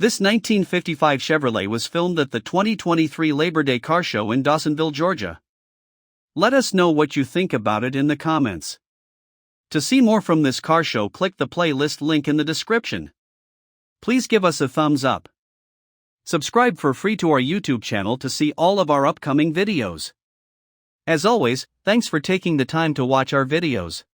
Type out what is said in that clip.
This 1955 Chevrolet was filmed at the 2023 Labor Day Car Show in Dawsonville, Georgia. Let us know what you think about it in the comments. To see more from this car show, click the playlist link in the description. Please give us a thumbs up. Subscribe for free to our YouTube channel to see all of our upcoming videos. As always, thanks for taking the time to watch our videos.